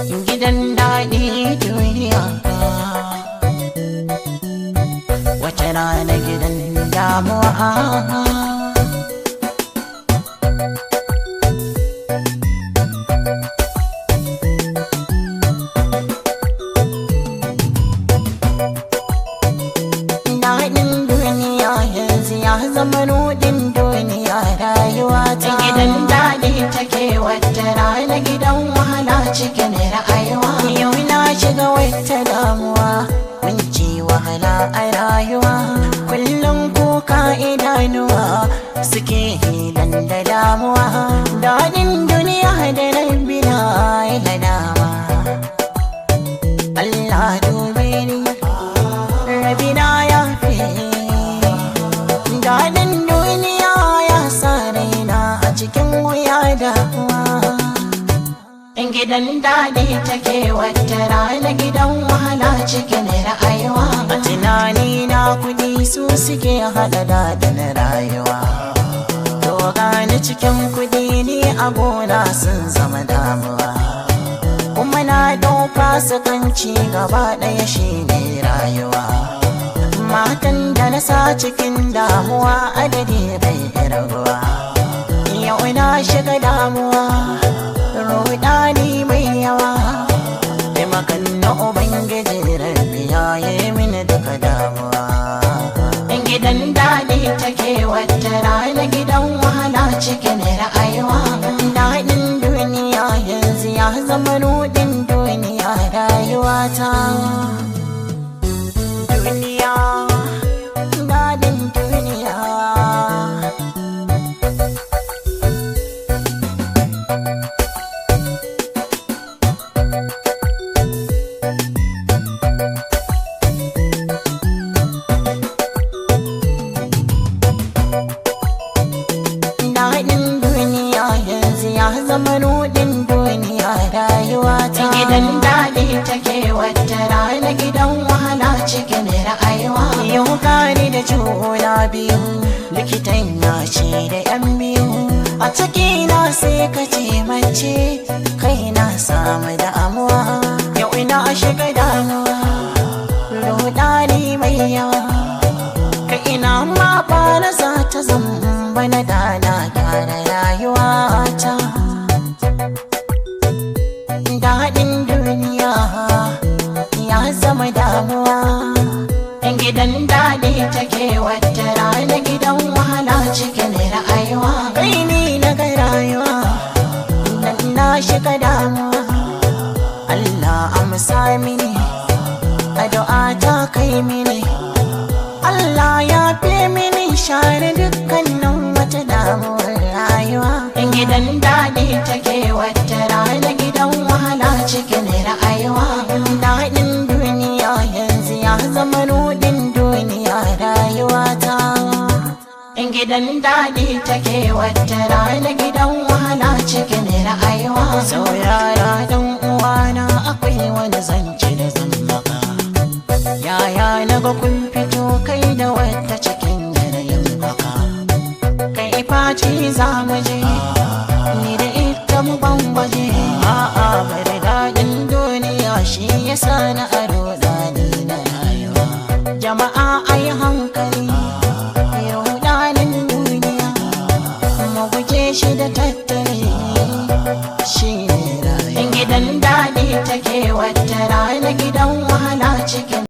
gidan daɗi duniya, wata rana gidan damuwa. Daɗin duniya yanzu ya zama rudin duniya, rayuwa ta gidan daɗi take, wata rana gidan wahala cikin rayuwa. Yau na shiga wata damuwa, kunci wahala a rayuwa, kullum kuka idanuwa suke hidan da damuwa. Daɗin duniya da rabbi na ila dama, Allah dube ni rabbi na ya fi. Daɗin duniya ya sa raina a cikin wuya damuwa. Gidan daɗi take, wata rana gidan wahala cikin rayuwa. A tunani na kuɗi su suke haɗa daɗin rayuwa, to gani cikin kuɗi ni a gona sun zama damuwa. Kuma na ɗauka su kan ci gaba ɗaya shi ne rayuwa. Matan da na sa cikin damuwa adadi bai raguwa. Yau na shiga damuwa, rudani mai yawa, taimakon na Ubangiji rabbi ya yi mini duka damuwa. Gidan daɗi take, wata rana gidan wahala cikin rayuwa. Daɗin duniya yanzu ya zama rudin duniya, rayuwa ta duniya, daɗin duniya. Daɗin duniya yanzu ya zama rudin duniya, rayuwa ta gidan daɗi take, wata rana gidan wahala cikin rayuwa. Yau kari da juna biyu, likitan ya ce da yan biyu, a cikina sai ka ce mace kai na samu damuwa. Yau ina shiga damuwa, rudani mai yawa, ka ina ma fara za ta zamba na dana gyara rayuwa ta. Daɗin duniya ya zama damuwa. Gidan daɗi take, wata rana gidan wahala cikin rayuwa. Kai ni na ga rayuwa, nan na shiga damuwa. Allah amsa mini, addu'a ta kai mini, Allah ya fi mini, share dukkanin wata damuwar rayuwa. Gidan daɗi take, wata rana gidan wahala cikin rayuwa. Daɗin duniya yanzu ya zama rudin duniya, rayuwa ta. Gidan daɗi take, wata rana gidan wahala cikin rayuwa. Saurara dan uwana, akwai wani zance da zan maka. Yaya na ga kun fito kai da wata cikin yanayin haka, kai faci za mu je ni da ita mu bambaje. A'a bari daɗin duniya shi ya sa na aro ɗani na rayuwa. Jama'a ai hankali, ruɗanin duniya mu guje shi da tattare, shi ne rayuwa. Gidan daɗi take, wata rana